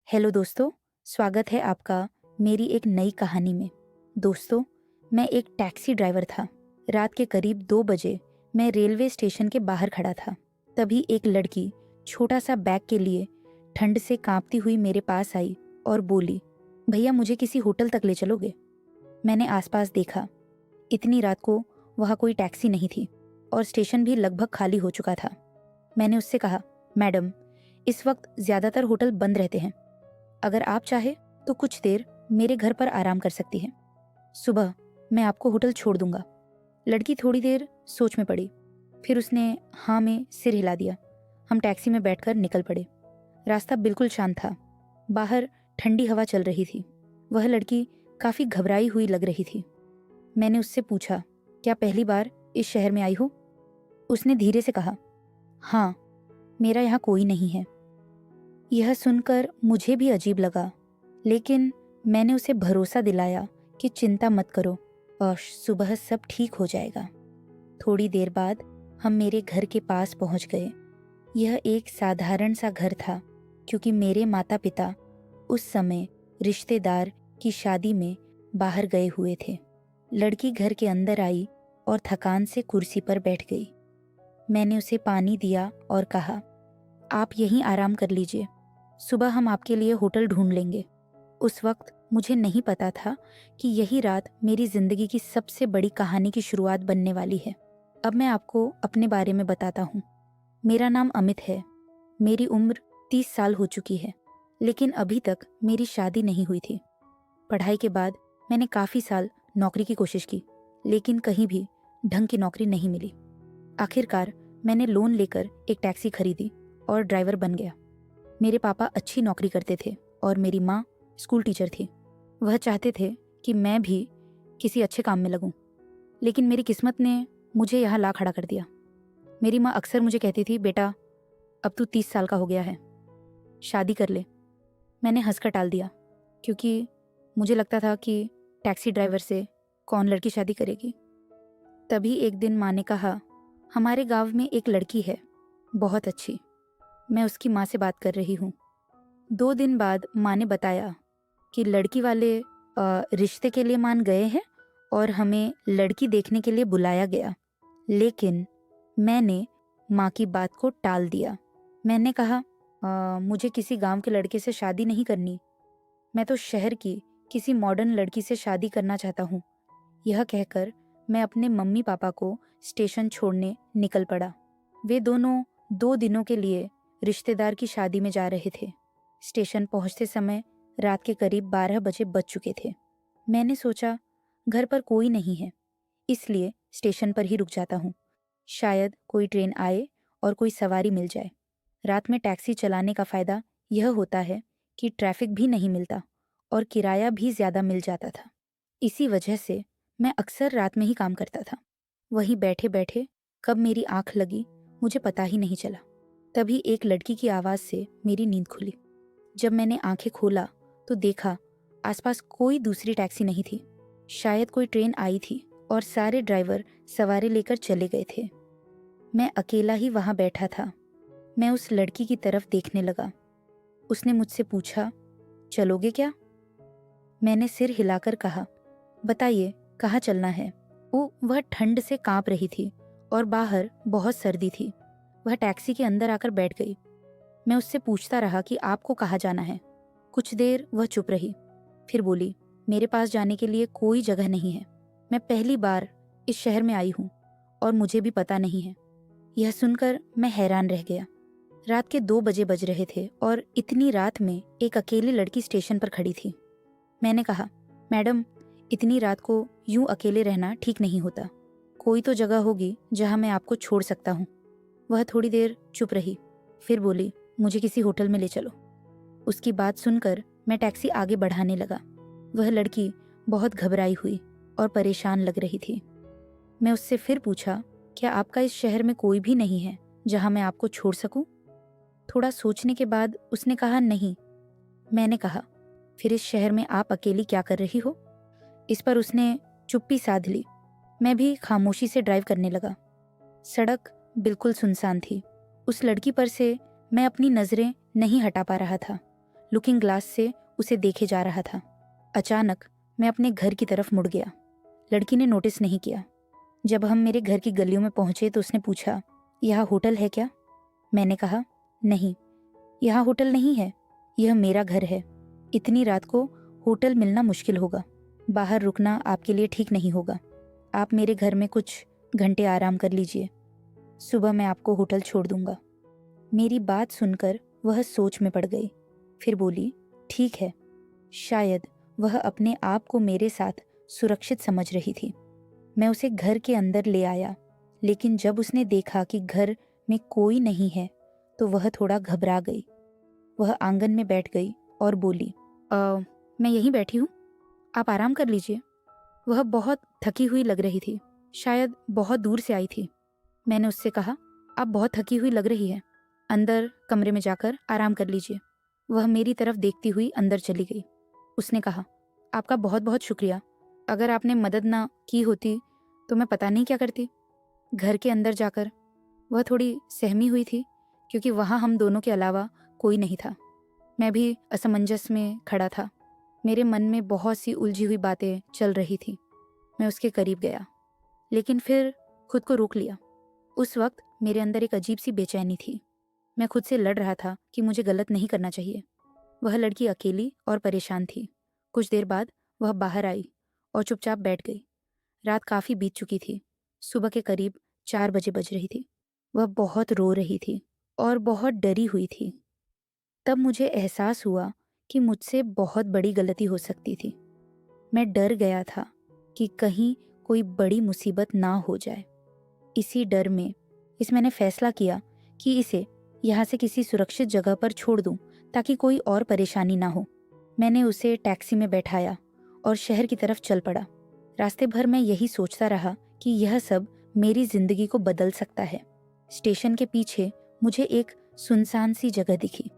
Hello दोस्तों, स्वागत है आपका मेरी एक नई कहानी में। दोस्तों, मैं एक टैक्सी ड्राइवर था। रात के करीब 2 बजे मैं रेलवे स्टेशन के बाहर खड़ा था। तभी एक लड़की छोटा सा बैग के लिए ठंड से कांपती हुई मेरे पास आई और बोली, भैया मुझे किसी होटल तक ले चलोगे? मैंने आसपास देखा। इतनी रात को वहाँ कोई टैक्सी नहीं थी और स्टेशन भी लगभग खाली हो चुका था। मैंने उससे कहा, मैडम, इस वक्त ज़्यादातर होटल बंद रहते हैं। अगर आप चाहे तो कुछ देर मेरे घर पर आराम कर सकती हैं। सुबह मैं आपको होटल छोड़ दूंगा। लड़की थोड़ी देर सोच में पड़ी, फिर उसने हाँ में सिर हिला दिया। हम टैक्सी में बैठकर निकल पड़े। रास्ता बिल्कुल शांत था। बाहर ठंडी हवा चल रही थी। वह लड़की काफ़ी घबराई हुई लग रही थी। मैंने उससे पूछा, क्या पहली बार इस शहर में आई हो? उसने धीरे से कहा, हाँ, मेरा यहाँ कोई नहीं है। यह सुनकर मुझे भी अजीब लगा, लेकिन मैंने उसे भरोसा दिलाया कि चिंता मत करो और सुबह सब ठीक हो जाएगा। थोड़ी देर बाद हम मेरे घर के पास पहुंच गए। यह एक साधारण सा घर था, क्योंकि मेरे माता पिता उस समय रिश्तेदार की शादी में बाहर गए हुए थे। लड़की घर के अंदर आई और थकान से कुर्सी पर बैठ गई। मैंने उसे पानी दिया और कहा, आप यहीं आराम कर लीजिए, सुबह हम आपके लिए होटल ढूंढ लेंगे। उस वक्त मुझे नहीं पता था कि यही रात मेरी जिंदगी की सबसे बड़ी कहानी की शुरुआत बनने वाली है। अब मैं आपको अपने बारे में बताता हूँ। मेरा नाम अमित है। मेरी उम्र 30 साल हो चुकी है, लेकिन अभी तक मेरी शादी नहीं हुई थी। पढ़ाई के बाद मैंने काफ़ी साल नौकरी की कोशिश की, लेकिन कहीं भी ढंग की नौकरी नहीं मिली। आखिरकार मैंने लोन लेकर एक टैक्सी खरीदी और ड्राइवर बन गया। मेरे पापा अच्छी नौकरी करते थे और मेरी माँ स्कूल टीचर थी। वह चाहते थे कि मैं भी किसी अच्छे काम में लगूं, लेकिन मेरी किस्मत ने मुझे यहाँ ला खड़ा कर दिया। मेरी माँ अक्सर मुझे कहती थी, बेटा अब तू 30 साल का हो गया है, शादी कर ले। मैंने हंसकर टाल दिया, क्योंकि मुझे लगता था कि टैक्सी ड्राइवर से कौन लड़की शादी करेगी। तभी एक दिन माँ ने कहा, हमारे गांव में एक लड़की है, बहुत अच्छी। मैं उसकी माँ से बात कर रही हूँ। 2 दिन बाद माँ ने बताया कि लड़की वाले रिश्ते के लिए मान गए हैं और हमें लड़की देखने के लिए बुलाया गया। लेकिन मैंने माँ की बात को टाल दिया। मैंने कहा, मुझे किसी गांव के लड़के से शादी नहीं करनी, मैं तो शहर की किसी मॉडर्न लड़की से शादी करना चाहता हूँ। यह कहकर मैं अपने मम्मी पापा को स्टेशन छोड़ने निकल पड़ा। वे दोनों 2 दिनों के लिए रिश्तेदार की शादी में जा रहे थे। स्टेशन पहुंचते समय रात के करीब 12 बजे बज चुके थे। मैंने सोचा घर पर कोई नहीं है, इसलिए स्टेशन पर ही रुक जाता हूँ। शायद कोई ट्रेन आए और कोई सवारी मिल जाए। रात में टैक्सी चलाने का फ़ायदा यह होता है कि ट्रैफिक भी नहीं मिलता और किराया भी ज़्यादा मिल जाता था। इसी वजह से मैं अक्सर रात में ही काम करता था। वहीं बैठे बैठे कब मेरी आंख लगी मुझे पता ही नहीं चला। तभी एक लड़की की आवाज़ से मेरी नींद खुली। जब मैंने आंखें खोला तो देखा आसपास कोई दूसरी टैक्सी नहीं थी। शायद कोई ट्रेन आई थी और सारे ड्राइवर सवारी लेकर चले गए थे। मैं अकेला ही वहां बैठा था। मैं उस लड़की की तरफ देखने लगा। उसने मुझसे पूछा, चलोगे क्या? मैंने सिर हिलाकर कहा, बताइए कहाँ चलना है। वह ठंड से कांप रही थी और बाहर बहुत सर्दी थी। वह टैक्सी के अंदर आकर बैठ गई। मैं उससे पूछता रहा कि आपको कहाँ जाना है। कुछ देर वह चुप रही, फिर बोली, मेरे पास जाने के लिए कोई जगह नहीं है। मैं पहली बार इस शहर में आई हूँ और मुझे भी पता नहीं है। यह सुनकर मैं हैरान रह गया। रात के 2 बजे बज रहे थे और इतनी रात में एक अकेली लड़की स्टेशन पर खड़ी थी। मैंने कहा, मैडम, इतनी रात को यूं अकेले रहना ठीक नहीं होता। कोई तो जगह होगी जहां मैं आपको छोड़ सकता हूँ। वह थोड़ी देर चुप रही, फिर बोली, मुझे किसी होटल में ले चलो। उसकी बात सुनकर मैं टैक्सी आगे बढ़ाने लगा। वह लड़की बहुत घबराई हुई और परेशान लग रही थी। मैं उससे फिर पूछा, क्या आपका इस शहर में कोई भी नहीं है जहां मैं आपको छोड़ सकूं? थोड़ा सोचने के बाद उसने कहा, नहीं। मैंने कहा, फिर इस शहर में आप अकेली क्या कर रही हो? इस पर उसने चुप्पी साध ली। मैं भी खामोशी से ड्राइव करने लगा। सड़क बिल्कुल सुनसान थी। उस लड़की पर से मैं अपनी नजरें नहीं हटा पा रहा था। लुकिंग ग्लास से उसे देखे जा रहा था। अचानक मैं अपने घर की तरफ मुड़ गया। लड़की ने नोटिस नहीं किया। जब हम मेरे घर की गलियों में पहुंचे तो उसने पूछा, यह होटल है क्या? मैंने कहा, नहीं, यहाँ होटल नहीं है, यह मेरा घर है। इतनी रात को होटल मिलना मुश्किल होगा। बाहर रुकना आपके लिए ठीक नहीं होगा। आप मेरे घर में कुछ घंटे आराम कर लीजिए। सुबह मैं आपको होटल छोड़ दूंगा। मेरी बात सुनकर वह सोच में पड़ गई। फिर बोली, ठीक है। शायद वह अपने आप को मेरे साथ सुरक्षित समझ रही थी। मैं उसे घर के अंदर ले आया, लेकिन जब उसने देखा कि घर में कोई नहीं है तो वह थोड़ा घबरा गई। वह आंगन में बैठ गई और बोली, मैं यहीं बैठी हूँ, आप आराम कर लीजिए। वह बहुत थकी हुई लग रही थी, शायद बहुत दूर से आई थी। मैंने उससे कहा, आप बहुत थकी हुई लग रही है, अंदर कमरे में जाकर आराम कर लीजिए। वह मेरी तरफ देखती हुई अंदर चली गई। उसने कहा, आपका बहुत बहुत शुक्रिया। अगर आपने मदद ना की होती तो मैं पता नहीं क्या करती। घर के अंदर जाकर वह थोड़ी सहमी हुई थी, क्योंकि वहाँ हम दोनों के अलावा कोई नहीं था। मैं भी असमंजस में खड़ा था। मेरे मन में बहुत सी उलझी हुई बातें चल रही थी। मैं उसके करीब गया, लेकिन फिर खुद को रोक लिया। उस वक्त मेरे अंदर एक अजीब सी बेचैनी थी। मैं खुद से लड़ रहा था कि मुझे गलत नहीं करना चाहिए। वह लड़की अकेली और परेशान थी। कुछ देर बाद वह बाहर आई और चुपचाप बैठ गई। रात काफ़ी बीत चुकी थी। सुबह के करीब 4 बजे बज रही थी। वह बहुत रो रही थी और बहुत डरी हुई थी। तब मुझे एहसास हुआ कि मुझसे बहुत बड़ी गलती हो सकती थी। मैं डर गया था कि कहीं कोई बड़ी मुसीबत ना हो जाए। इसी डर में मैंने फैसला किया कि इसे यहाँ से किसी सुरक्षित जगह पर छोड़ दूं, ताकि कोई और परेशानी ना हो। मैंने उसे टैक्सी में बैठाया और शहर की तरफ चल पड़ा। रास्ते भर मैं यही सोचता रहा कि यह सब मेरी जिंदगी को बदल सकता है। स्टेशन के पीछे मुझे एक सुनसान सी जगह दिखी।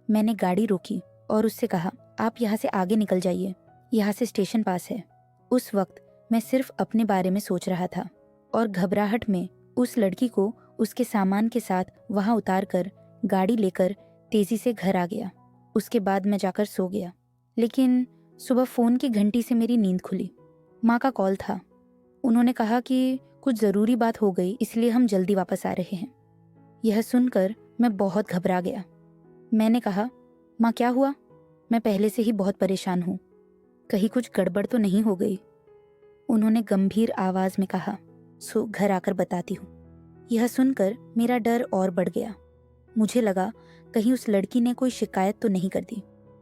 मैंने गाड़ी रोकी और उससे कहा, आप यहाँ से आगे निकल जाइए, यहाँ से स्टेशन पास है। उस वक्त मैं सिर्फ अपने बारे में सोच रहा था और घबराहट में उस लड़की को उसके सामान के साथ वहाँ उतार कर गाड़ी लेकर तेजी से घर आ गया। उसके बाद मैं जाकर सो गया। लेकिन सुबह फ़ोन की घंटी से मेरी नींद खुली। माँ का कॉल था। उन्होंने कहा कि कुछ ज़रूरी बात हो गई, इसलिए हम जल्दी वापस आ रहे हैं। यह सुनकर मैं बहुत घबरा गया। मैंने कहा, माँ क्या हुआ? मैं पहले से ही बहुत परेशान हूँ, कहीं कुछ गड़बड़ तो नहीं हो गई? उन्होंने गंभीर आवाज में कहा, सो घर आकर बताती हूँ। यह सुनकर मेरा डर और बढ़ गया। मुझे लगा कहीं उस लड़की ने कोई शिकायत तो नहीं कर दी।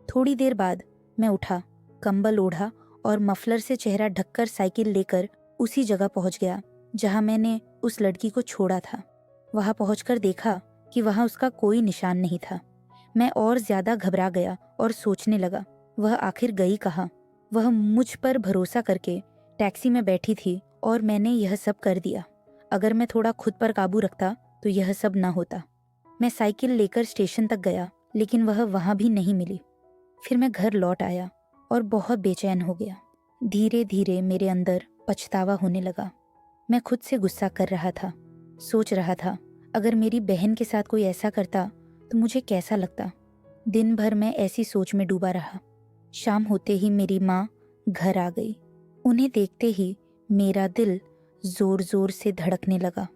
थोड़ी देर बाद मैं उठा, कंबल ओढ़ा और मफलर से चेहरा ढककर साइकिल लेकर उसी जगह पहुंच गया जहां मैंने उस लड़की को छोड़ा था। वहां पहुंचकर देखा कि वहां उसका कोई निशान नहीं था। मैं और ज्यादा घबरा गया और सोचने लगा, वह आखिर गई कहाँ? वह मुझ पर भरोसा करके टैक्सी में बैठी थी और मैंने यह सब कर दिया। अगर मैं थोड़ा खुद पर काबू रखता तो यह सब ना होता। मैं साइकिल लेकर स्टेशन तक गया, लेकिन वह वहां भी नहीं मिली। फिर मैं घर लौट आया और बहुत बेचैन हो गया। धीरे धीरे मेरे अंदर पछतावा होने लगा। मैं खुद से गुस्सा कर रहा था। सोच रहा था, अगर मेरी बहन के साथ कोई ऐसा करता तो मुझे कैसा लगता। दिन भर मैं ऐसी सोच में डूबा रहा। शाम होते ही मेरी माँ घर आ गई। उन्हें देखते ही मेरा दिल जोर जोर से धड़कने लगा।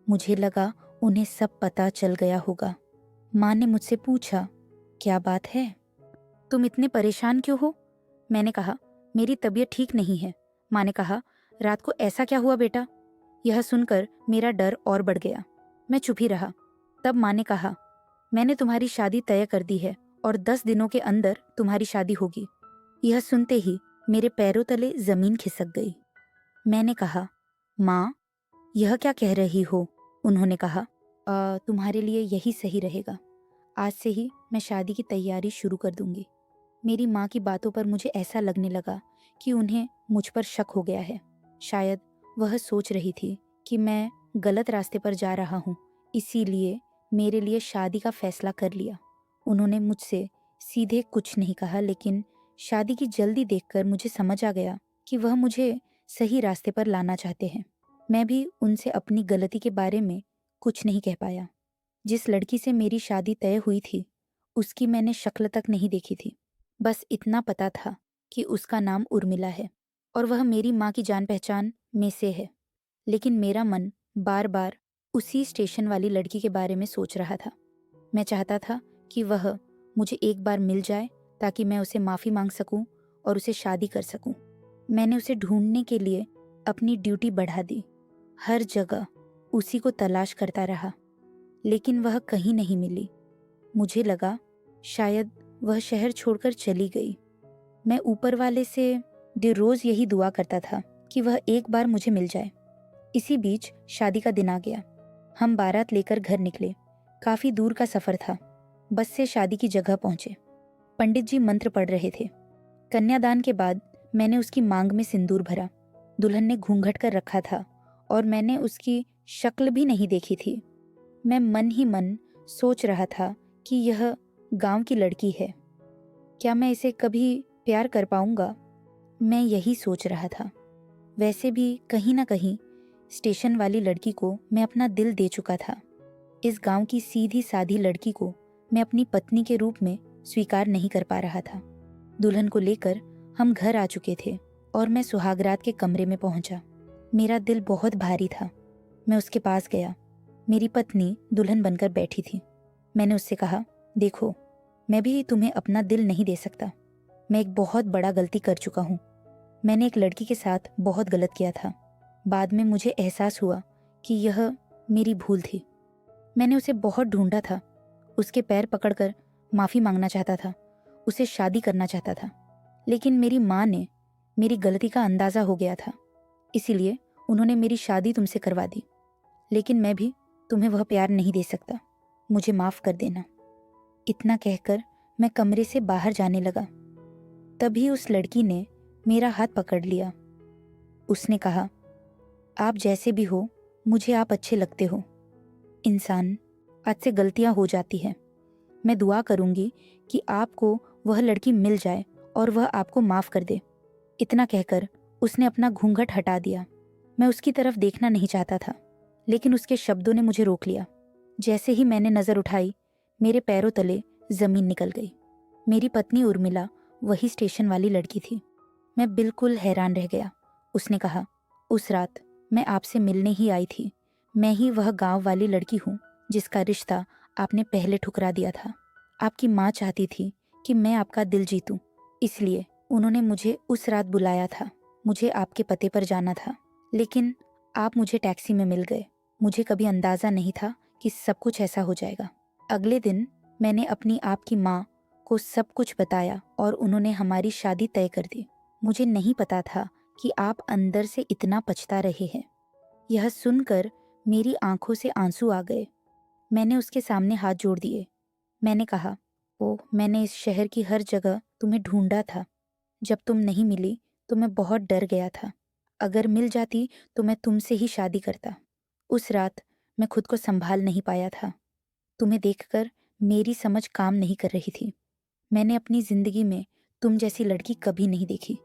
मुझे लगा उन्हें सब पता चल गया होगा। माँ ने मुझसे पूछा, क्या बात है, तुम इतने परेशान क्यों हो? मैंने कहा, मेरी तबीयत ठीक नहीं है। माँ ने कहा, रात को ऐसा क्या हुआ बेटा? यह सुनकर मेरा डर और बढ़ गया। मैं चुप ही रहा। तब माँ ने कहा, मैंने तुम्हारी शादी तय कर दी है और 10 दिनों के अंदर तुम्हारी शादी होगी। यह सुनते ही मेरे पैरों तले जमीन खिसक गई। मैंने कहा, माँ, यह क्या कह रही हो? उन्होंने कहा, तुम्हारे लिए यही सही रहेगा। आज से ही मैं शादी की तैयारी शुरू कर दूंगी। मेरी माँ की बातों पर मुझे ऐसा लगने लगा कि उन्हें मुझ पर शक हो गया है। शायद वह सोच रही थी कि मैं गलत रास्ते पर जा रहा हूँ, इसीलिए मेरे लिए शादी का फैसला कर लिया। उन्होंने मुझसे सीधे कुछ नहीं कहा, लेकिन शादी की जल्दी देखकर मुझे समझ आ गया कि वह मुझे सही रास्ते पर लाना चाहते हैं। मैं भी उनसे अपनी गलती के बारे में कुछ नहीं कह पाया। जिस लड़की से मेरी शादी तय हुई थी उसकी मैंने शक्ल तक नहीं देखी थी। बस इतना पता था कि उसका नाम उर्मिला है और वह मेरी माँ की जान पहचान में से है। लेकिन मेरा मन बार बार उसी स्टेशन वाली लड़की के बारे में सोच रहा था। मैं चाहता था कि वह मुझे एक बार मिल जाए ताकि मैं उसे माफ़ी मांग सकूं और उसे शादी कर सकूं। मैंने उसे ढूंढने के लिए अपनी ड्यूटी बढ़ा दी। हर जगह उसी को तलाश करता रहा, लेकिन वह कहीं नहीं मिली। मुझे लगा शायद वह शहर छोड़कर चली गई। मैं ऊपर वाले से रोज यही दुआ करता था कि वह एक बार मुझे मिल जाए। इसी बीच शादी का दिन आ गया। हम बारात लेकर घर निकले। काफी दूर का सफर था। बस से शादी की जगह पहुंचे। पंडित जी मंत्र पढ़ रहे थे। कन्यादान के बाद मैंने उसकी मांग में सिंदूर भरा। दुल्हन ने घूंघट कर रखा था और मैंने उसकी शक्ल भी नहीं देखी थी। मैं मन ही मन सोच रहा था कि यह गांव की लड़की है। क्या मैं इसे कभी प्यार कर पाऊंगा? मैं यही सोच रहा था। वैसे भी कहीं ना कहीं स्टेशन वाली लड़की को मैं अपना दिल दे चुका था। इस गांव की सीधी साधी लड़की को मैं अपनी पत्नी के रूप में स्वीकार नहीं कर पा रहा था। दुल्हन को लेकर हम घर आ चुके थे और मैं सुहागरात के कमरे में पहुंचा। मेरा दिल बहुत भारी था। मैं उसके पास गया। मेरी पत्नी दुल्हन बनकर बैठी थी। मैंने उससे कहा, देखो, मैं भी तुम्हें अपना दिल नहीं दे सकता। मैं एक बहुत बड़ा गलती कर चुका हूँ। मैंने एक लड़की के साथ बहुत गलत किया था। बाद में मुझे एहसास हुआ कि यह मेरी भूल थी। मैंने उसे बहुत ढूंढा था। उसके पैर पकड़कर माफ़ी मांगना चाहता था। उसे शादी करना चाहता था। लेकिन मेरी माँ ने मेरी गलती का अंदाज़ा हो गया था, इसीलिए उन्होंने मेरी शादी तुमसे करवा दी। लेकिन मैं भी तुम्हें वह प्यार नहीं दे सकता। मुझे माफ़ कर देना। इतना कहकर मैं कमरे से बाहर जाने लगा। तभी उस लड़की ने मेरा हाथ पकड़ लिया। उसने कहा, आप जैसे भी हो, मुझे आप अच्छे लगते हो। इंसान, आज से गलतियां हो जाती हैं। मैं दुआ करूंगी कि आपको वह लड़की मिल जाए और वह आपको माफ़ कर दे। इतना कहकर उसने अपना घूंघट हटा दिया। मैं उसकी तरफ देखना नहीं चाहता था, लेकिन उसके शब्दों ने मुझे रोक लिया। जैसे ही मैंने नज़र उठाई, मेरे पैरों तले ज़मीन निकल गई। मेरी पत्नी उर्मिला वही स्टेशन वाली लड़की थी। मैं बिल्कुल हैरान रह गया। उसने कहा, उस रात मैं आपसे मिलने ही आई थी। मैं ही वह गांव वाली लड़की हूँ जिसका रिश्ता आपने पहले ठुकरा दिया था। आपकी माँ चाहती थी कि मैं आपका दिल जीतूं, इसलिए उन्होंने मुझे उस रात बुलाया था। मुझे आपके पते पर जाना था, लेकिन आप मुझे टैक्सी में मिल गए। मुझे कभी अंदाज़ा नहीं था कि सब कुछ ऐसा हो जाएगा। अगले दिन मैंने अपनी आपकी माँ को सब कुछ बताया और उन्होंने हमारी शादी तय कर दी। मुझे नहीं पता था कि आप अंदर से इतना पछता रहे हैं। यह सुनकर मेरी आंखों से आंसू आ गए। मैंने उसके सामने हाथ जोड़ दिए। मैंने कहा, ओह, मैंने इस शहर की हर जगह तुम्हें ढूंढा था। जब तुम नहीं मिली तो मैं बहुत डर गया था। अगर मिल जाती तो मैं तुमसे ही शादी करता। उस रात मैं खुद को संभाल नहीं पाया था। तुम्हें देखकर मेरी समझ काम नहीं कर रही थी। मैंने अपनी जिंदगी में तुम जैसी लड़की कभी नहीं देखी।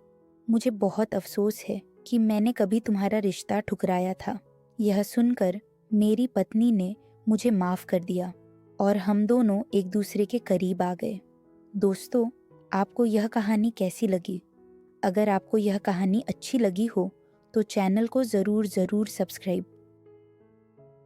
मुझे बहुत अफसोस है कि मैंने कभी तुम्हारा रिश्ता ठुकराया था। यह सुनकर मेरी पत्नी ने मुझे माफ कर दिया और हम दोनों एक दूसरे के करीब आ गए। दोस्तों, आपको यह कहानी कैसी लगी? अगर आपको यह कहानी अच्छी लगी हो तो चैनल को ज़रूर सब्सक्राइब